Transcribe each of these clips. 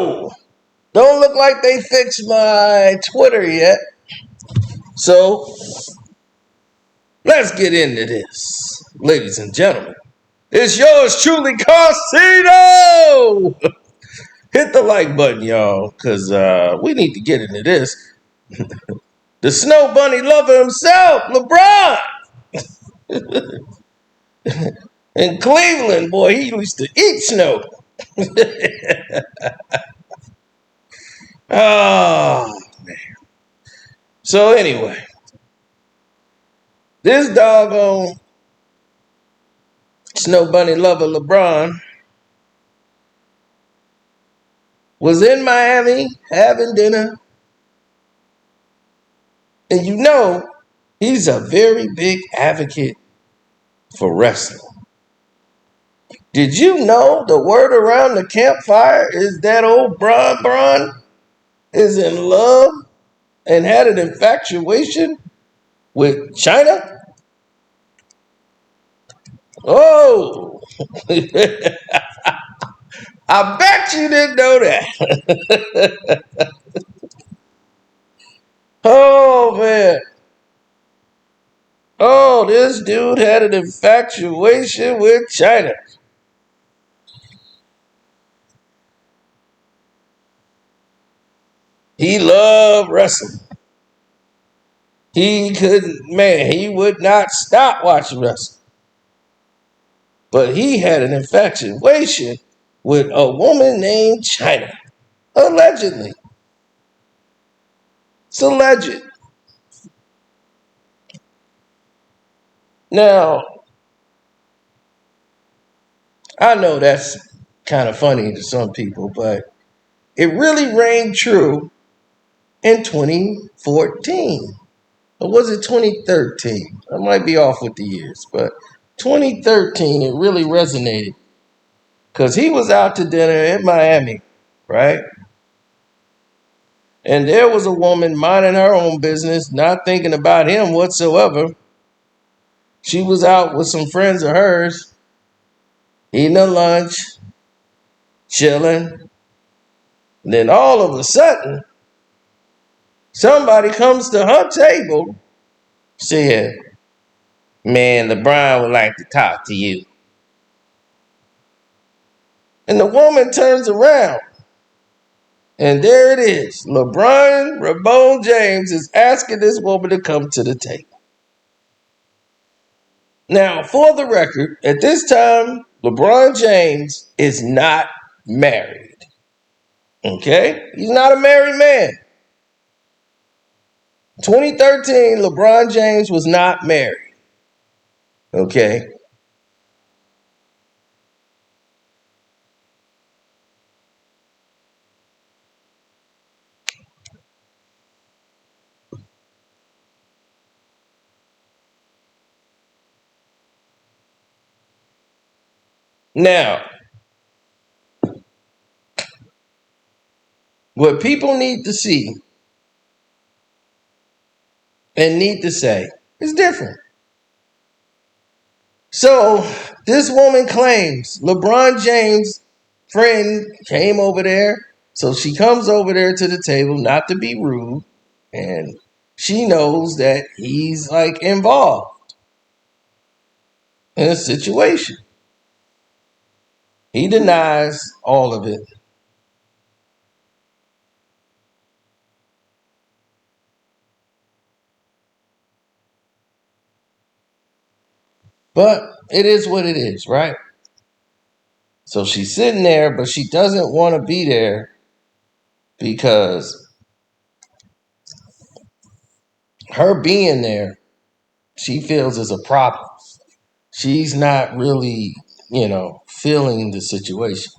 So, don't look like they fixed my Twitter yet. So, let's get into this. Ladies and gentlemen, it's yours truly, Carsino! Hit the like button, y'all, because we need to get into this. The Snow Bunny lover himself, Lebron! In Cleveland, boy, he used to eat snow. Oh, man. So anyway, this doggone Snow Bunny lover LeBron was in Miami having dinner. And you know, he's a very big advocate for wrestling. Did you know the word around the campfire is that old Bron is in love and had an infatuation with Chyna? Oh, I bet you didn't know that. Oh, man. Oh, this dude had an infatuation with Chyna. He loved wrestling. He couldn't, man, he would not stop watching wrestling. But he had an infatuation with a woman named Chyna. Allegedly. It's alleged. Now, I know that's kind of funny to some people, but it really rang true in 2014. Or was it 2013? I might be off with the years, but 2013, it really resonated. Because he was out to dinner in Miami, right? And there was a woman minding her own business, not thinking about him whatsoever. She was out with some friends of hers, eating a lunch, chilling. And then all of a sudden, somebody comes to her table, said, "Man, LeBron would like to talk to you." And the woman turns around, and there it is. LeBron James is asking this woman to come to the table. Now, for the record, at this time, LeBron James is not married. Okay? He's not a married man. 2013, LeBron James was not married. Okay? Now, what people need to see and need to say is different. So, this woman claims LeBron James' friend came over there. So she comes over there to the table, not to be rude, and she knows that he's like involved in a situation. He denies all of it. But it is what it is, right? So she's sitting there, but she doesn't want to be there because her being there, she feels is a problem. She's not really, feeling the situation.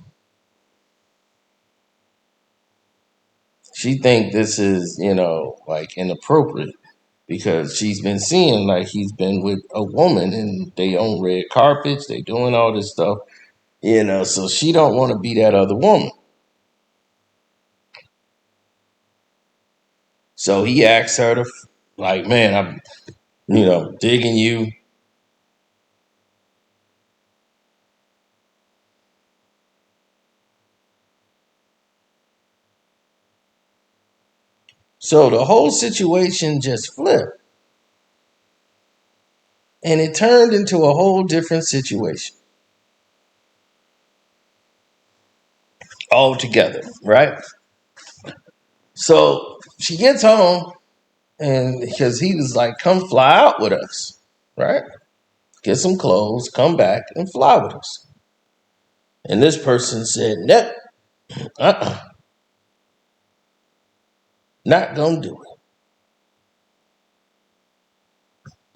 She think this is, like inappropriate because she's been seeing like he's been with a woman and they own red carpets, they doing all this stuff, so she don't want to be that other woman. So he asks her to, like, man, I'm, digging you. So the whole situation just flipped. And it turned into a whole different situation altogether, right? So she gets home, and because he was like, come fly out with us, right? Get some clothes, come back and fly with us. And this person said, nope, not gonna do it.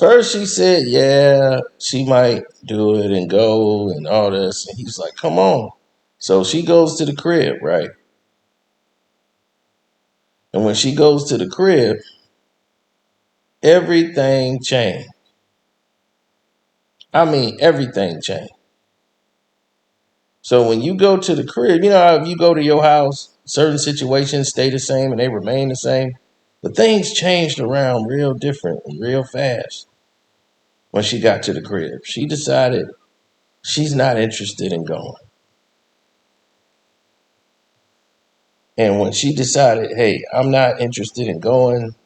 First she said, yeah, she might do it and go and all this. And he's like, come on. So she goes to the crib, right? And when she goes to the crib, everything changed. I mean, everything changed. So when you go to the crib, you know how if you go to your house, certain situations stay the same and they remain the same? But things changed around real different and real fast when she got to the crib. She decided she's not interested in going. And when she decided, hey, I'm not interested in going,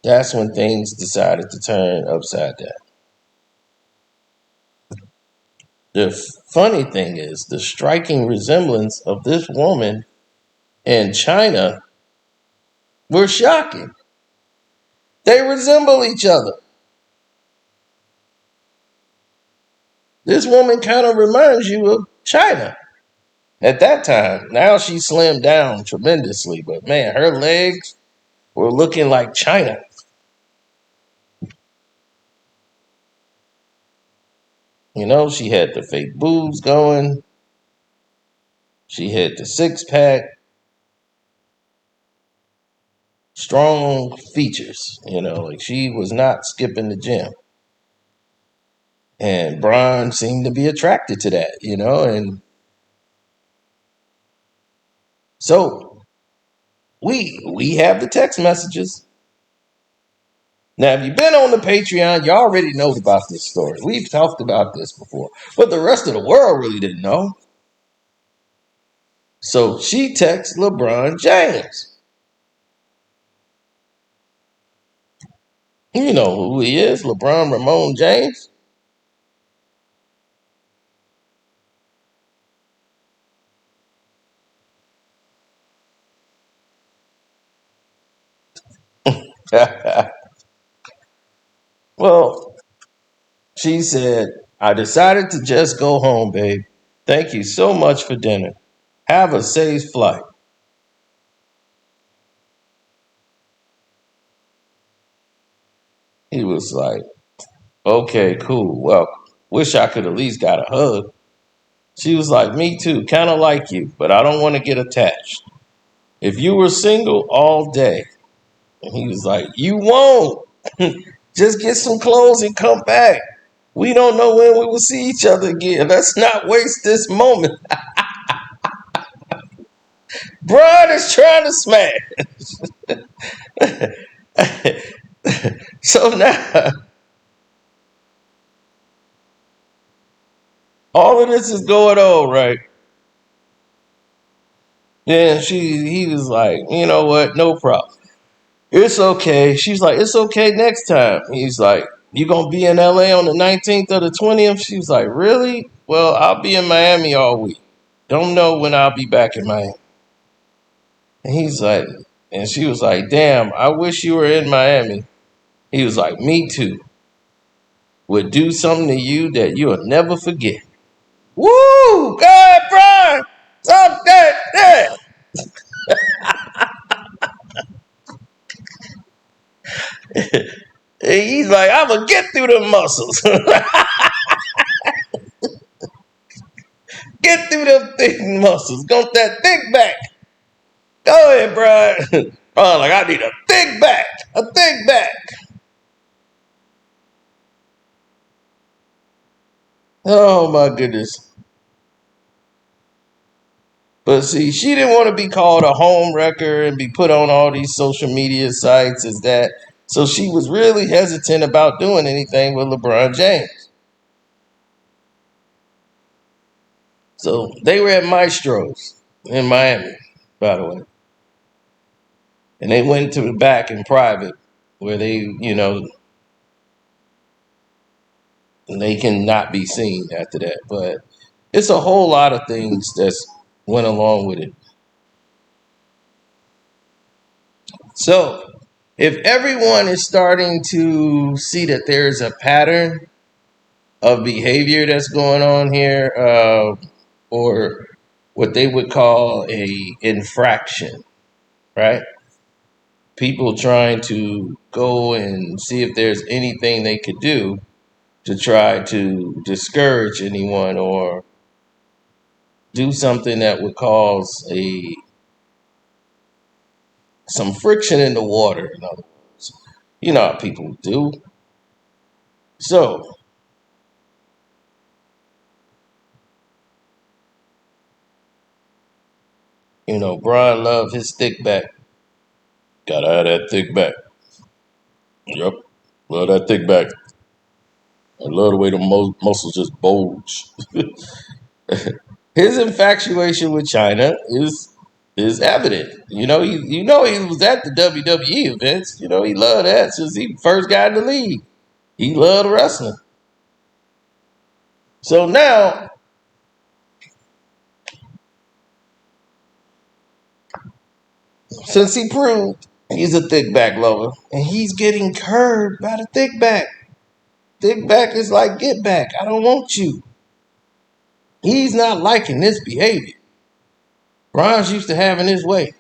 that's when things decided to turn upside down. The funny thing is, the striking resemblance of this woman and Chyna were shocking. They resemble each other. This woman kind of reminds you of Chyna at that time. Now she slimmed down tremendously, but man, her legs were looking like Chyna. You know, she had the fake boobs going. She had the six pack, strong features. You know, like she was not skipping the gym. And Bron seemed to be attracted to that, you know, and so we have the text messages. Now, if you've been on the Patreon, you already know about this story. We've talked about this before, but the rest of the world really didn't know. So she texts LeBron James. You know who he is, LeBron Ramon James. Well, she said, I decided to just go home, babe. Thank you so much for dinner. Have a safe flight. He was like, okay, cool. Well, wish I could at least got a hug. She was like, me too, kind of like you, but I don't want to get attached. If you were single all day, and he was like, you won't. Just get some clothes and come back. We don't know when we will see each other again. Let's not waste this moment. Brian is trying to smash. So now, all of this is going on, right? Then he was like, you know what? No problem. It's okay. She's like, it's okay next time. He's like, you gonna be in LA on the 19th or the 20th? She was like, really? Well, I'll be in Miami all week. Don't know when I'll be back in Miami. And he's like, and she was like, damn, I wish you were in Miami. He was like, me too. Would do something to you that you'll never forget. Woo! God, Brian! Stop that! And he's like, I'm gonna get through the muscles. Get through them thick muscles. Got that thick back. Go ahead, Brian. Oh, like I need a thick back. A thick back. Oh my goodness. But see, she didn't want to be called a home wrecker and be put on all these social media sites as that. So she was really hesitant about doing anything with LeBron James. So they were at Maestro's in Miami, by the way. And they went to the back in private where they cannot be seen after that. But it's a whole lot of things that's went along with it. So if everyone is starting to see that there's a pattern of behavior that's going on here, or what they would call a infraction, right? People trying to go and see if there's anything they could do to try to discourage anyone or do something that would cause a some friction in the water. In other words, you know how people do. So, Brian loved his thick back. Gotta have that thick back. Yep, love that thick back. I love the way the muscles just bulge. His infatuation with China is evident. He was at the WWE events. He loved that since he first got in the league. He loved wrestling. So now, since he proved he's a thick back lover, and he's getting curved by the thick back. Thick back is like, get back. I don't want you. He's not liking this behavior. Bron's used to having his way.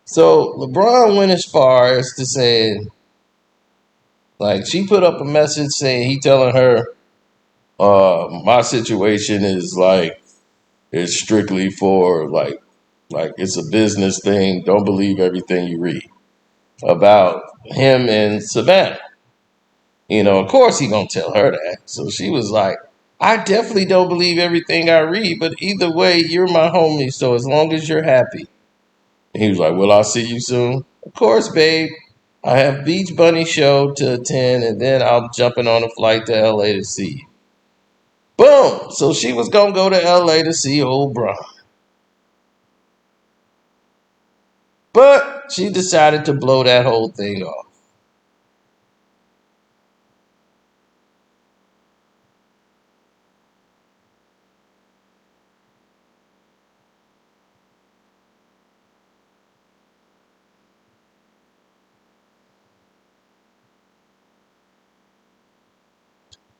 So LeBron went as far as to say, like, she put up a message saying he telling her, my situation is like it's strictly for like it's a business thing. Don't believe everything you read about him and Savannah. Of course he gonna tell her that. So she was like, I definitely don't believe everything I read, but either way, you're my homie. So as long as you're happy. And he was like, will I see you soon? Of course, babe. I have Beach Bunny show to attend, and then I'll jumping on a flight to LA to see you. Boom. So she was gonna go to LA to see old Bron. But she decided to blow that whole thing off.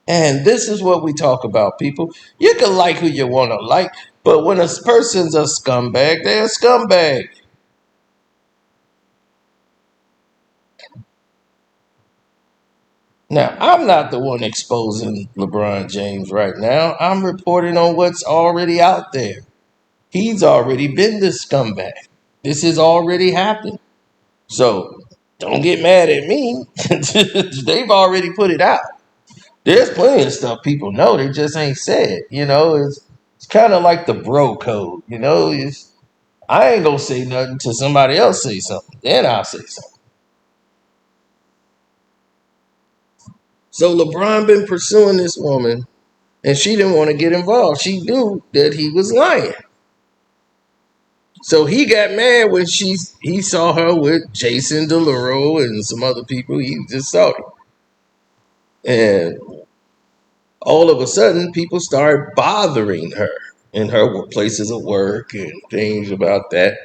And this is what we talk about, people. You can like who you want to like, but when a person's a scumbag, they're a scumbag. Now, I'm not the one exposing LeBron James right now. I'm reporting on what's already out there. He's already been this scumbag. This has already happened. So don't get mad at me. They've already put it out. There's plenty of stuff people know. They just ain't said. It's kind of like the bro code. I ain't gonna say nothing till somebody else say something. Then I'll say something. So LeBron been pursuing this woman, and she didn't want to get involved. She knew that he was lying. So he got mad when he saw her with Jason Derulo and some other people. He just saw it. And all of a sudden, people started bothering her in her places of work and things about that,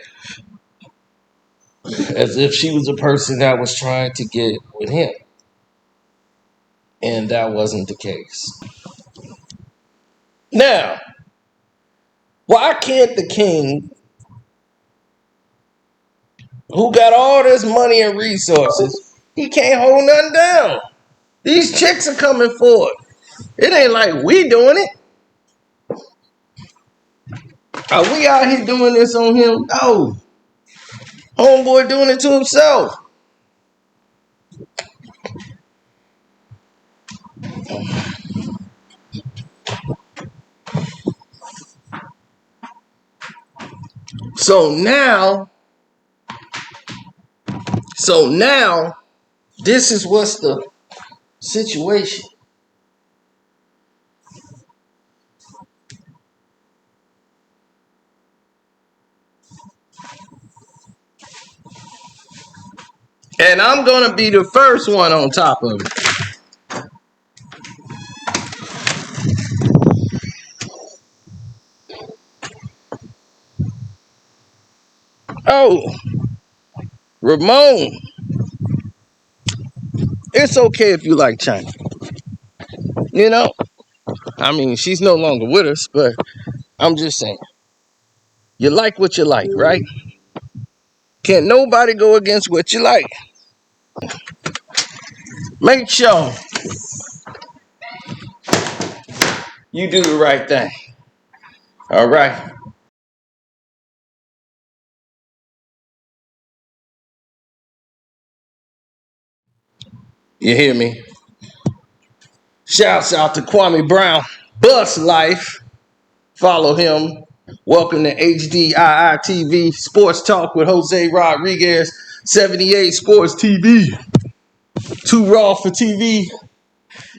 as if she was a person that was trying to get with him. And that wasn't the case. Now, why can't the king, who got all this money and resources, he can't hold nothing down? These chicks are coming forward. It ain't like we doing it. Are we out here doing this on him? No. Homeboy doing it to himself. So now, this is what's the situation. And I'm going to be the first one on top of it. Oh, Ramon, it's okay if you like Chyna. You know, I mean, she's no longer with us, but I'm just saying. You like what you like, right? Can't nobody go against what you like. Make sure you do the right thing. All right? You hear me? Shouts out to Kwame Brown. Bus Life. Follow him. Welcome to HDII TV Sports Talk with Jose Rodriguez. 78 Sports TV. Too raw for TV.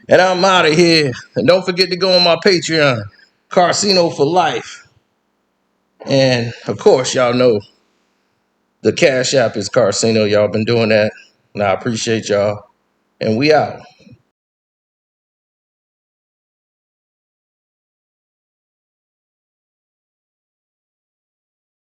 And I'm out of here. And don't forget to go on my Patreon. Carcino for life. And of course, y'all know the Cash App is Carcino. Y'all been doing that. And I appreciate y'all. And we out.